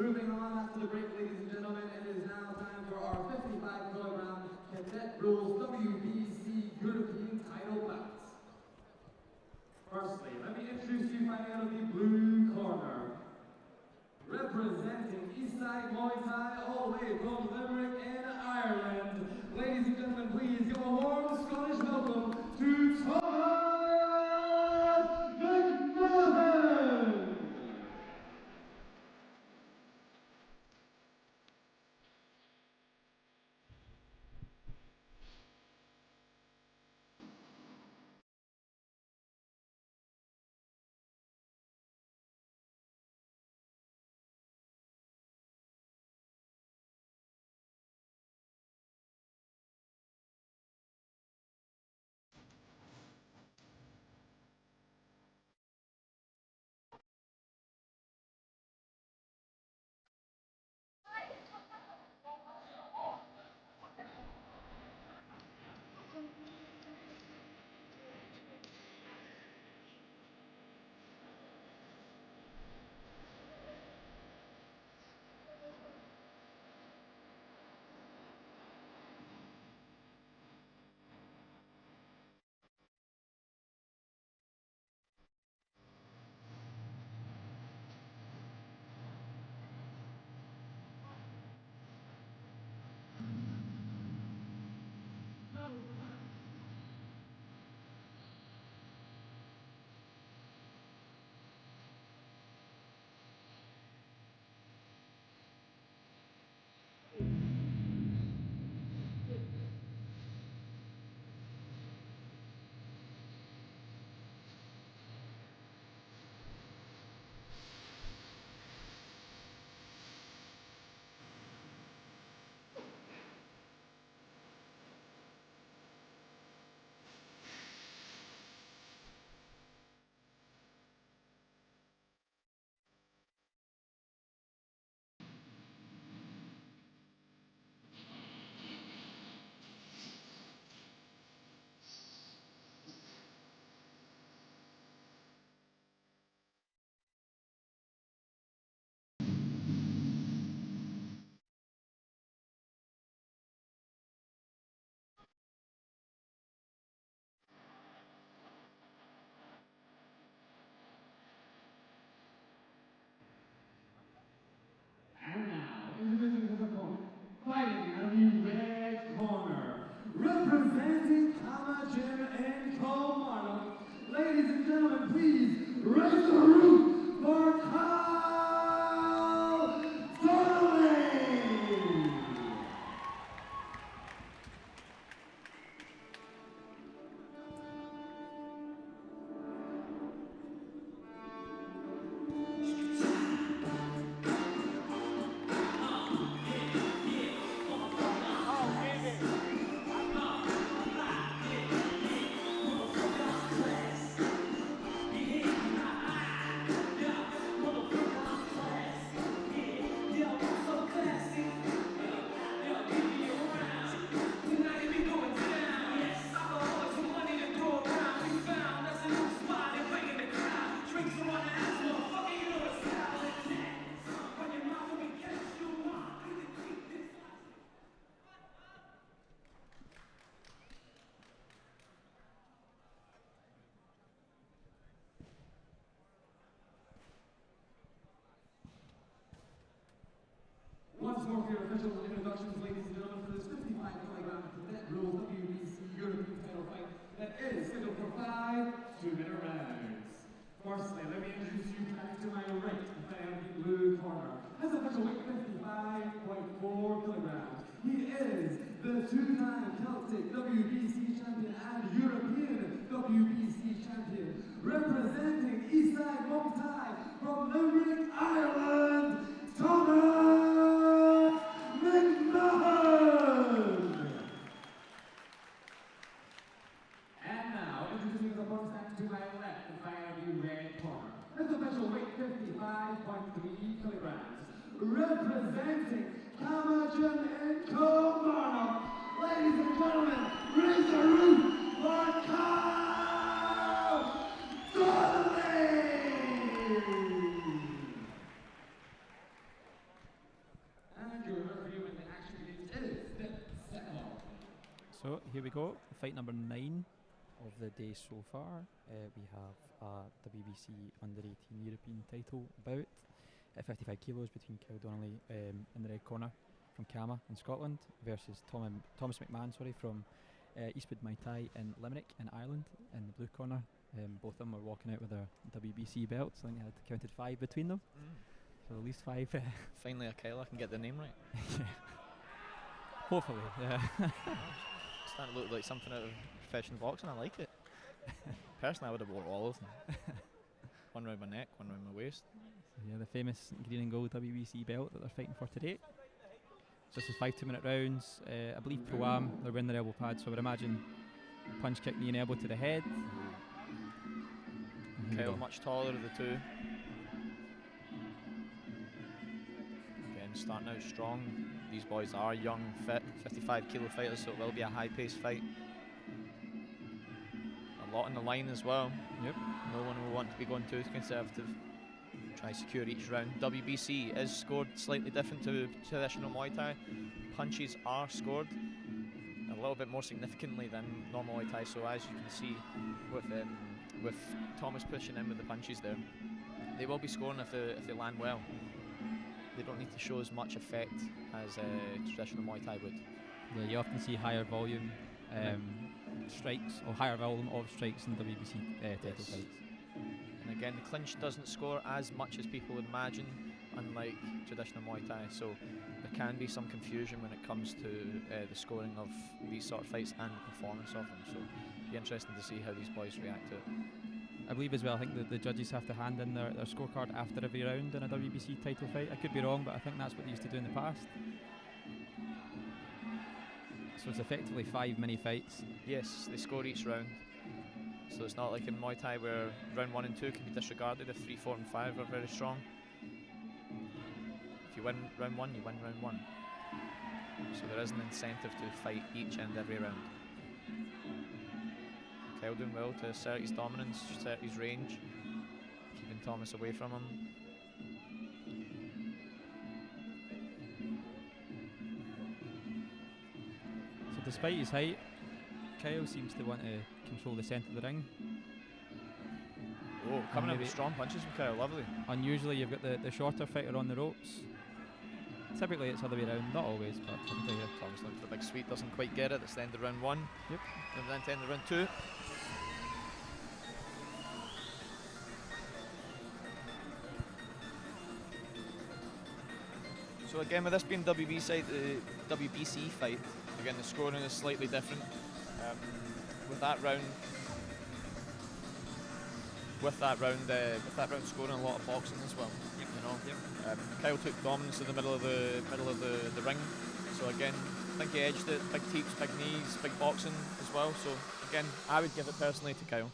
Moving on after the break, ladies and gentlemen, it is now time for our 55-kilogram Cadet Rules WBC European title bouts. Firstly, let me introduce you fighting out of the blue corner. Representing Eastside Muay Thai all the way from Limerick in Ireland. Ladies and gentlemen, please give a warm Scottish welcome to McMahon! Fighting out of the red corner, representing Kamajin and Kilmarnock. Ladies and gentlemen, please raise the roof for Donnelly! Once more for your official introductions, ladies and gentlemen, for this 55-kilogram Cadet Rules WBC European title fight that is scheduled for 5 two-minute rounds. Firstly, let me introduce you back to my right, fighting out of the blue corner. Has official weight 55.4 kilograms. He is the two-time Celtic WBC champion and European WBC champion, representing Eastside Muay Thai from Limerick, Ireland, McMahon! And now, introducing the opponent back to my left, the fighter of the red corner. His official weight 55.3 kilograms. Representing Kamajin and Kilmarnock. Ladies and gentlemen, raise the roof for Donnelly! here we go. Fight number 9 of the day so far. We have a WBC under 18 European title bout at 55 kilos between Kyle Donnelly in the red corner from Kama in Scotland versus Thomas McMahon, from Eastwood Muay Thai in Limerick in Ireland in the blue corner. Both of them were walking out with their WBC belts. I think they had counted 5 between them. So at least 5. Finally a Kyle I can get the name right. Yeah. Hopefully, yeah. It's starting to look like something out of professional boxing. I like it. Personally, I would have wore all of them. One round my neck, one round my waist. Yeah, the famous green and gold WBC belt that they're fighting for today. So this is 5 2-minute rounds. I believe Pro-Am, they're wearing their elbow pads, so I would imagine punch, kick, knee and elbow to the head. Kyle much taller of the two. Again, starting out strong. These boys are young, fit, 55 kilo fighters, so it will be a high-paced fight. A lot on the line as well. Yep. No one will want to be going too conservative. Try to secure each round. WBC is scored slightly different to traditional Muay Thai. Punches are scored a little bit more significantly than normal Muay Thai. So as you can see, with Thomas pushing in with the punches there, they will be scoring if they land well. They don't need to show as much effect as traditional Muay Thai would. Yeah, you often see higher volume strikes, or higher volume of strikes in WBC title fights. And again, the clinch doesn't score as much as people would imagine, unlike traditional Muay Thai. So there can be some confusion when it comes to the scoring of these sort of fights and the performance of them. So it'll be interesting to see how these boys react to it. I believe as well, I think the judges have to hand in their scorecard after every round in a WBC title fight. I could be wrong, but I think that's what they used to do in the past. So it's effectively 5 mini fights. Yes, they score each round. So it's not like in Muay Thai where round 1 and 2 can be disregarded if 3, 4 and 5 are very strong. If you win round 1, you win round 1. So there is an incentive to fight each and every round. Kyle doing well to assert his dominance, assert his range, keeping Thomas away from him. So despite his height, Kyle seems to want to control the centre of the ring. Oh, coming in with strong punches from Kyle, lovely. Unusually you've got the shorter fighter on the ropes. Typically it's the other way around, not always, but typically here. Thomas looking for a big sweep, doesn't quite get it. That's the end of round 1. Yep. And then to end of round 2. So again, with this being WBC fight, again the scoring is slightly different. With that round scoring a lot of boxing as well. Yep. You know, yep. Kyle took dominance in the middle of the ring. So again, I think he edged it. Big teeps, big knees, big boxing as well. So again, I would give it personally to Kyle.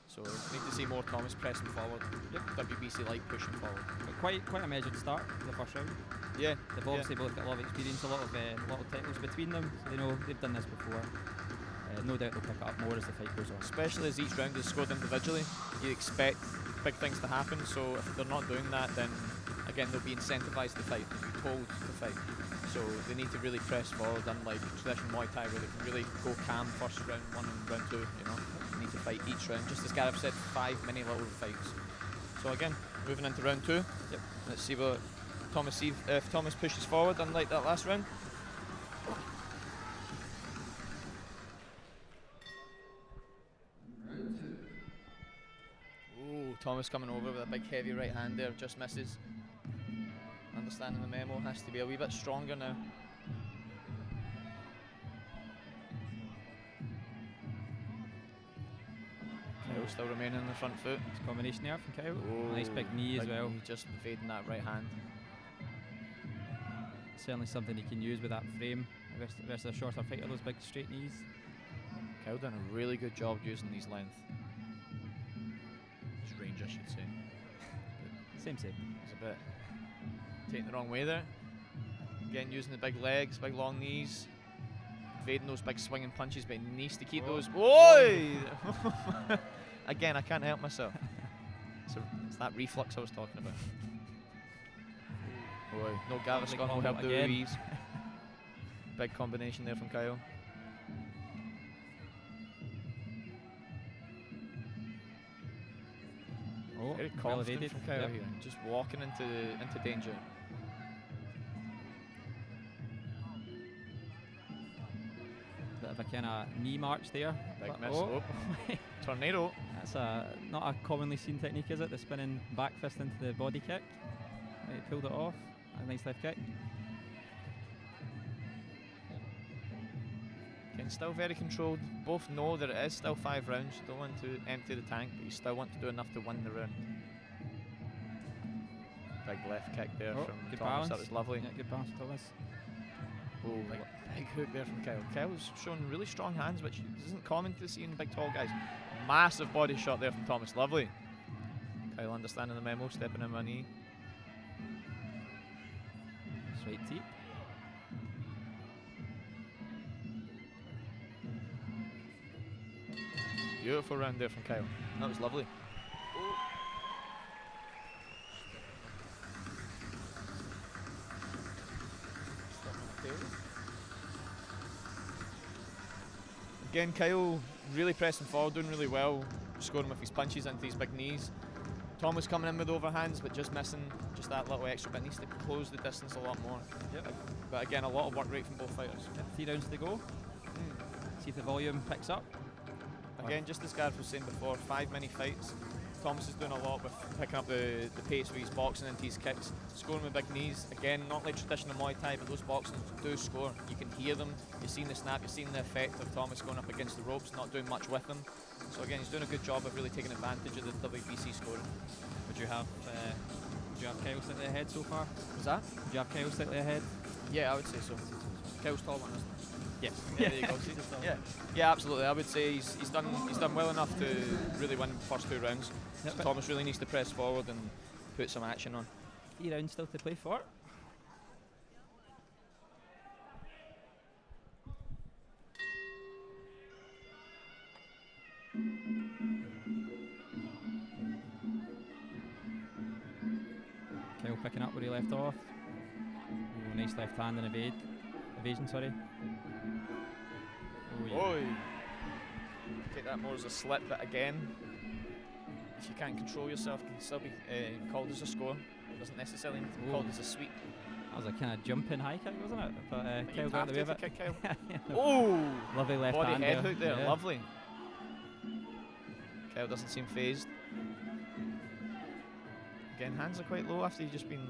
So we need to see more Thomas pressing forward. Yep. WBC like pushing forward. But quite a measured start for the first round. Yeah. They've obviously both got a lot of experience, a lot of titles between them. So they know they've done this before. No doubt they'll pick it up more as the fight goes on. Especially as each round is scored individually, you expect big things to happen. So if they're not doing that, then again they'll be incentivised to fight, they'll be told to fight. So they need to really press forward, unlike traditional Muay Thai where they can really go calm first round 1 and round 2. You know, they need to fight each round. Just as Gareth said, 5 mini little fights. So again, moving into round 2. Yep. Let's see what if Thomas pushes forward, unlike that last round. Thomas coming over with a big heavy right hand there, just misses. Understanding the memo, has to be a wee bit stronger now. Kyle still remaining in the front foot. It's a combination there from Kyle. Oh, nice big knee as well. Knee, just evading that right hand. Certainly something he can use with that frame versus a shorter fighter, those big straight knees. Kyle done a really good job using his length. His range, I should say. Same. He's a bit taking the wrong way there. Again, using the big legs, big long knees. Evading those big swinging punches, but he needs to keep those. Oi! Again, I can't help myself. So it's that reflux I was talking about. Boy, no Gaviscon will help the Ruiz. Big combination there from Kyle. Very well confident evaded. from Kyle Yep. here, just walking into danger. Bit of a kind of knee march there. Big but- miss. oh. Oh. Tornado. That's not a commonly seen technique, is it? The spinning back fist into the body kick. He pulled it off. A nice left kick. Again, still very controlled. Both know that it is still 5 rounds. You don't want to empty the tank, but you still want to do enough to win the round. Big left kick there Oh, from good Thomas. balance. That was lovely. Yeah, good balance, Thomas. Oh, big hook there from Kyle. Kyle's showing really strong hands, which isn't common to see in big tall guys. Massive body shot there from Thomas. Lovely. Kyle understanding the memo, stepping in one knee. Straight teep. Beautiful round there from Kyle. That was lovely. Again, Kyle really pressing forward, doing really well, scoring with his punches into his big knees. Thomas coming in with overhands, but just missing just that little extra bit. Needs to close the distance a lot more. Yep. But again, a lot of work rate from both fighters. 3 rounds to go. See if the volume picks up. Again, just as Gareth was saying before, 5 mini fights. Thomas is doing a lot with picking up the pace with his boxing into his kicks, scoring with big knees. Again, not like traditional Muay Thai, but those boxings do score. You can hear them, you've seen the snap, you've seen the effect of Thomas going up against the ropes, not doing much with them. So again, he's doing a good job of really taking advantage of the WBC scoring. Would you have Kyle slightly ahead so far? Was that? Would you have Kyle slightly ahead? Yeah, I would say so. Kyle's tall one, isn't he? Yes. Yeah, there you go. Yeah, yeah, absolutely. I would say he's done well enough to really win the first 2 rounds. Yep. So Thomas really needs to press forward and put some action on. 3 rounds still to play for. Kyle picking up where he left off. Oh, nice left hand and evasion, sorry. Oh, yeah. Oi! Take that more as a slip, but again, if you can't control yourself, it can still be called as a score. It doesn't necessarily need to be called as a sweep. That was a kind of jumping high kick, wasn't it? But But Kyle you got the way have of to it. kick Kyle. Yeah. Oh! Lovely left Body hand head there. hook there, Yeah. lovely. Kyle doesn't seem phased. Again, hands are quite low after you've just been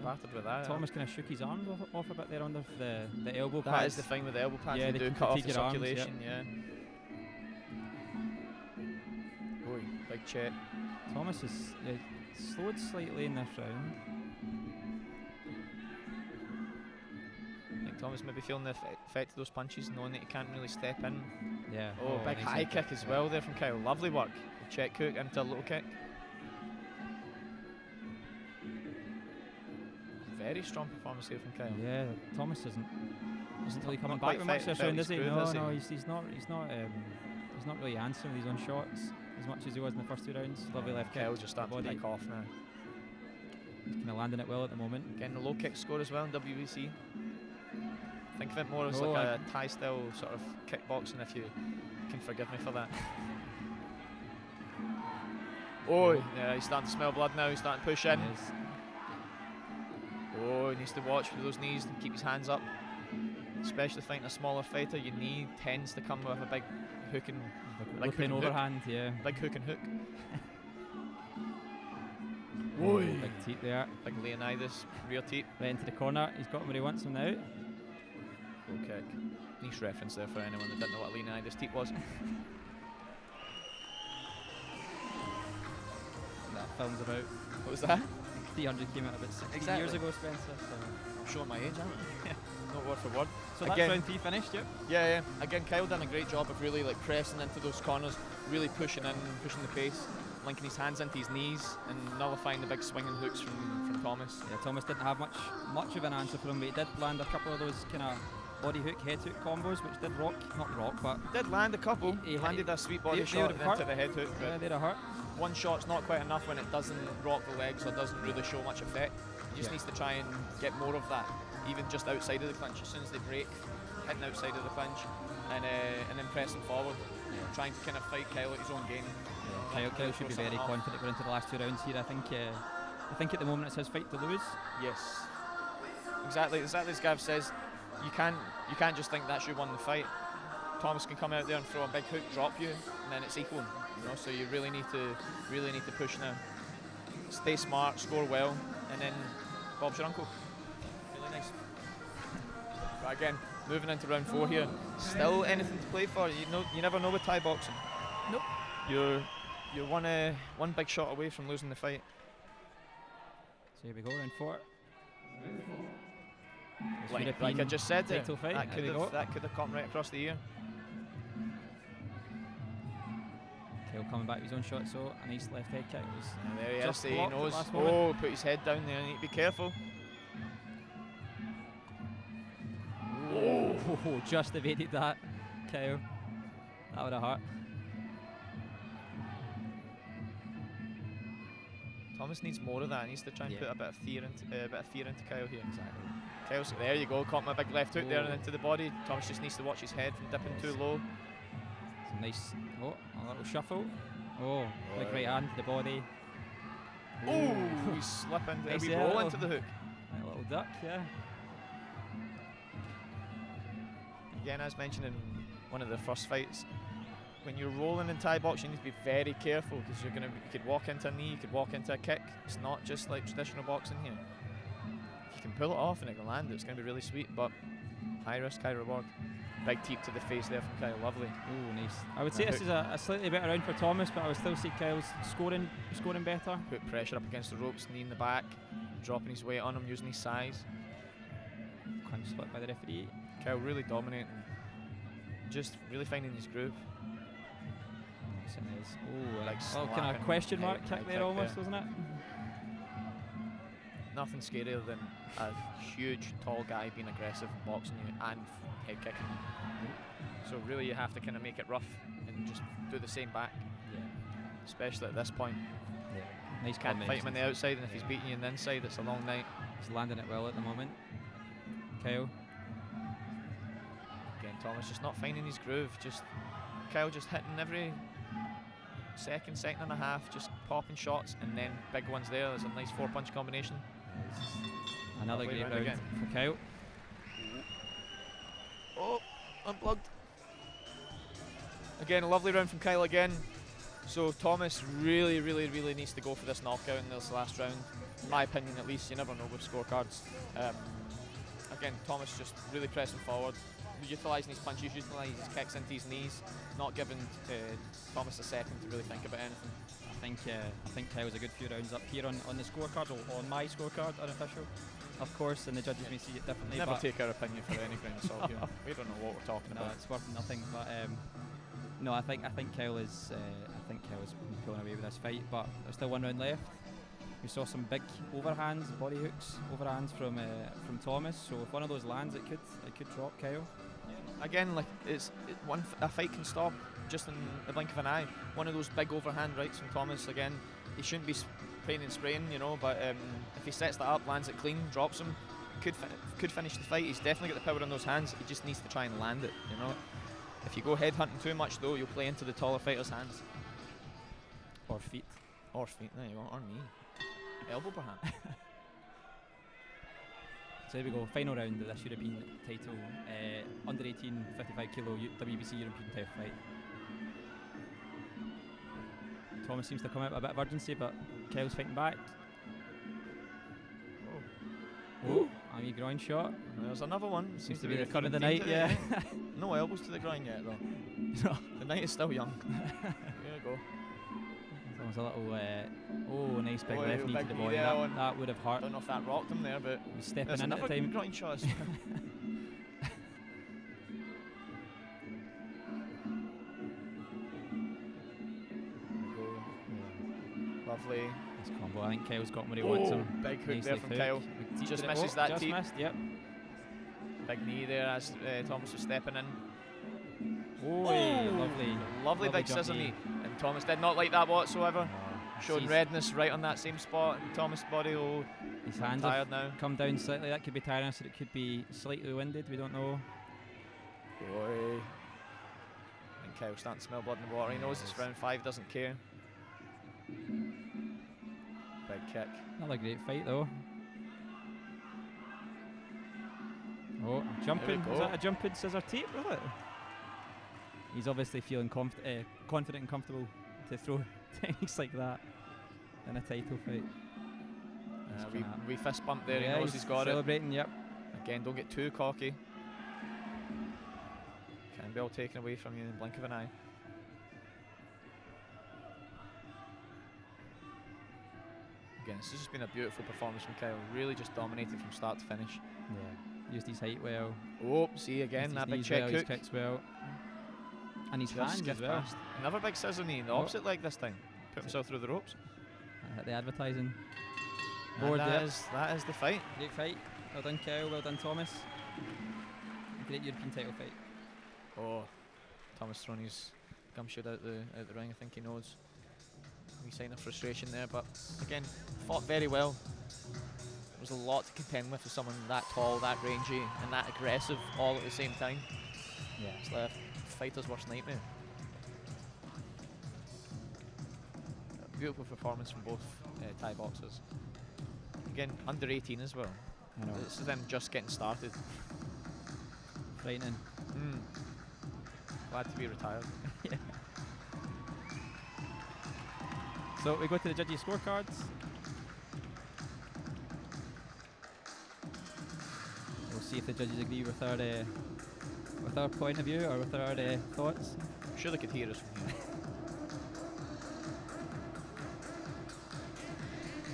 battered with that. Thomas kind of shook his arms off a bit there under the elbow That pads. is the thing with the elbow pads, Yeah, they they do can cut off fatigue the your arms, circulation, yeah. Oi, big check. Thomas is slowed slightly in this round. I think Thomas maybe feeling the effect of those punches, knowing that he can't really step in. Yeah. Oh, big nice high left kick as well there from Kyle. Lovely work. A check hook into a low kick. Very strong performance here from Kyle. Yeah, Thomas isn't really coming not back quite with much this felt round, his is he? groove, No, is he? no, he's not really answering with his own shots as much as he was in the first 2 rounds. Lovely left kick. Kyle's just starting to body. pick off now. He's kind of landing it well at the moment. Getting the low kick score as well in WBC. Think of it more as Oh, like a Thai style sort of kickboxing, if you can forgive me for that. Oh, yeah, he's starting to smell blood now, he's starting to push in. He is. Oh, he needs to watch with those knees and keep his hands up. Especially fighting a smaller fighter, your knee tends to come with a big hook and Like hook and hook. overhand, yeah. big hook and hook. Oh, Oi. big teep there. Big Leonidas, rear teep. Right into the corner. He's got him where he wants him now. Low kick. Niche reference there for anyone that didn't know what Leonidas teep was. That film's about What was that? 300 came out about 16 Exactly. years ago, Spencer. So, I'm showing my age, aren't I? Not word for word. so that's Again- round 3 finished, yep. Yeah. Again, Kyle done a great job of really like pressing into those corners, really pushing in, pushing the pace, linking his hands into his knees, and nullifying the big swinging hooks from Thomas. Yeah, Thomas didn't have much of an answer for him, but he did land a couple of those kind of body hook, head hook combos, which did not rock, but Did land a couple. He Landed a sweet body they shot would've hurt. into the head hook, but yeah, they'd have hurt. one shot's not quite enough when it doesn't rock the legs or doesn't really show much effect. He just Yeah. needs to try and get more of that, even just outside of the clinch. As soon as they break, hitting outside of the clinch, and then pressing forward, trying to kind of fight Kyle at his own game. Kyle should be very confident going into the last 2 rounds here. I think at the moment it's his fight to lose. Yes. Exactly as Gav says, you can't just think that's you won the fight. Thomas can come out there and throw a big hook, drop you, and then it's equal. You know, so you really need to push now. Stay smart, score well, and then Bob's your uncle. Really nice. But again, moving into round 4 here, still anything to play for. You never know with Thai boxing. Nope. You're one big shot away from losing the fight. So here we go, round 4. Like I just said, there, fight. that could have come right across the ear. Kyle coming back with his own shot, so a nice left head kick. There he is, he knows. Oh, put his head down there, need to be careful. Oh, just evaded that, Kyle. That would have hurt. Thomas needs more of that. He needs to try and put a bit of fear into Kyle here. Exactly. Kyle's there. You go. Caught my big left hook there and into the body. Thomas just needs to watch his head from dipping too low. Some nice. Oh, a little shuffle. Oh, big right hand to the body. Oh, he's slipping. Nice, we roll into the hook. A little duck, yeah. Again, as mentioned in one of the first fights, when you're rolling in Thai boxing, you need to be very careful because you could walk into a knee, you could walk into a kick. It's not just like traditional boxing here. If you can pull it off and it can land, it's going to be really sweet, but high risk, high reward. Big teep to the face there from Kyle, lovely. Oh, nice. I would say this is a slightly better round for Thomas, but I would still see Kyle's scoring better. Put pressure up against the ropes, knee in the back, dropping his weight on him, using his size. Clinch split by the referee. Kyle really dominating, just really finding his groove. Nice and nice. Oh, like kind of question mark kick there almost, wasn't it? Nothing scarier than a huge, tall guy being aggressive, boxing you and head kicking you. So really you have to kind of make it rough and just do the same back. Yeah. Especially at this point. Yeah. Nice. Can't fight him on the outside, and if he's beating you on the inside, it's a long night. He's landing it well at the moment. Kyle. Again, Thomas just not finding his groove. Kyle just hitting every second and a half, just popping shots, and then big ones there. There's a nice 4-punch combination. Another great round for Kyle. Oh, unplugged. Again, a lovely round from Kyle again. So Thomas really needs to go for this knockout in this last round. In my opinion, at least. You never know with scorecards. Again, Thomas just really pressing forward, utilising his punches, utilising his kicks into his knees, not giving Thomas a second to really think about anything. I think Kyle's a good few rounds up here on the scorecard, or on my scorecard, unofficial, of course, and the judges may see it differently. Never take our opinion for any grain of salt here. We don't know what we're talking about. It's worth nothing. But no, I think Kyle is. I think Kyle's pulling away with this fight, but there's still 1 round left. We saw some big overhands, body hooks, overhands from Thomas. So if one of those lands, it could drop Kyle. Again, like a fight can stop just in the blink of an eye. One of those big overhand rights from Thomas. Again, he shouldn't be praying and spraying, you know. But if he sets that up, lands it clean, drops him, could finish the fight. He's definitely got the power in those hands. He just needs to try and land it, you know. If you go head hunting too much, though, you'll play into the taller fighter's hands. Or feet. Or feet. There you go. Or knee. Elbow, perhaps. So there we go, final round of this European title, under 18, 55 kilo WBC European title fight. Thomas seems to come out with a bit of urgency, but Kyle's fighting back. Oh, a wee groin shot. There's another one. Seems to be the cut of the night, yeah. No elbows to the groin yet, though. No. The night is still young. There you go. There's a little, nice big left knee to the body. That would have hurt. I don't know if that rocked him there, but he was stepping in at the time. Groin shot. Lovely. Nice combo. I think Kyle's got what he wants him. Big hook there from Kyle. Just misses that teep. Just missed, yep. Big knee there as Thomas was stepping in. Lovely big scissor knee. And Thomas did not like that whatsoever. Showing redness right on that same spot in Thomas' body. Oh, his hands tired now. Come down slightly. That could be tiredness, or it could be slightly winded. We don't know. Boy. And Kyle's starting to smell blood in the water. He knows it's round 5, doesn't care. Big kick. Another great fight though. Oh, jumping. There we Is go. that a jumping scissor tape, was it? He's obviously feeling confident and comfortable to throw techniques like that in a title fight. We fist bump there, Yeah, he knows he's got it. celebrating, yep. Again, don't get too cocky. Can be all taken away from you in the blink of an eye. Again, this has just been a beautiful performance from Kyle. Really just dominated from start to finish. Yeah, used his height well. Oh, see again, used that his big knees check well, hook. his kicks well. And his Just hands skipped as well. past. Another big scissor knee in the opposite leg this time. Put himself through the ropes. The advertising And board there. that is the fight. Great fight. Well done, Kyle. Well done, Thomas. Great European title fight. Oh, Thomas thrown his gumshoe out the ring. I think he knows. Wee sign of frustration there, but again, fought very well. There was a lot to contend with someone that tall, that rangy, and that aggressive all at the same time. Yeah. It's like a fighter's worst nightmare. A beautiful performance from both Thai boxers. Again, under 18 as well. I know. This is them just getting started. Frightening. Glad to be retired. Yeah. So we go to the judges' scorecards. We'll see if the judges agree with our point of view or with our thoughts. I'm sure they could hear us from here.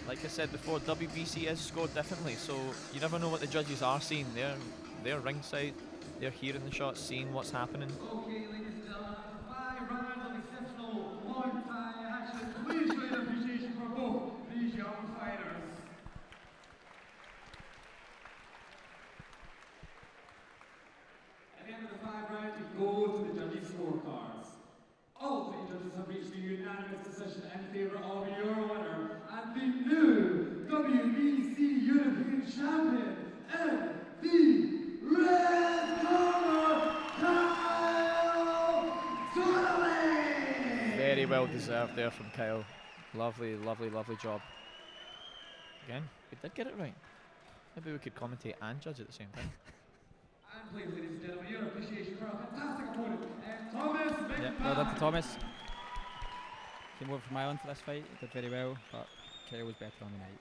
Like I said before, WBC is scored differently, so you never know what the judges are seeing. They're ringside, they're hearing the shots, seeing what's happening. Okay, ladies and gentlemen, after 5 rounds of exceptional Muay Thai action, please show your appreciation for both these young fighters. At the end of the 5 rounds, we go to the judges' scorecards. All 3 judges have reached a unanimous decision in favour of your winner and the new WBC European Champion in the red corner, Kyle Donnelly! Very well deserved there from Kyle. Lovely, lovely, lovely job. Again, we did get it right. Maybe we could commentate and judge at the same time. And please, ladies and gentlemen, your appreciation for a fantastic opponent, Thomas McMahon. Yeah, well done to Thomas. Came over from Ireland for this fight, did very well, but Kyle was better on the night.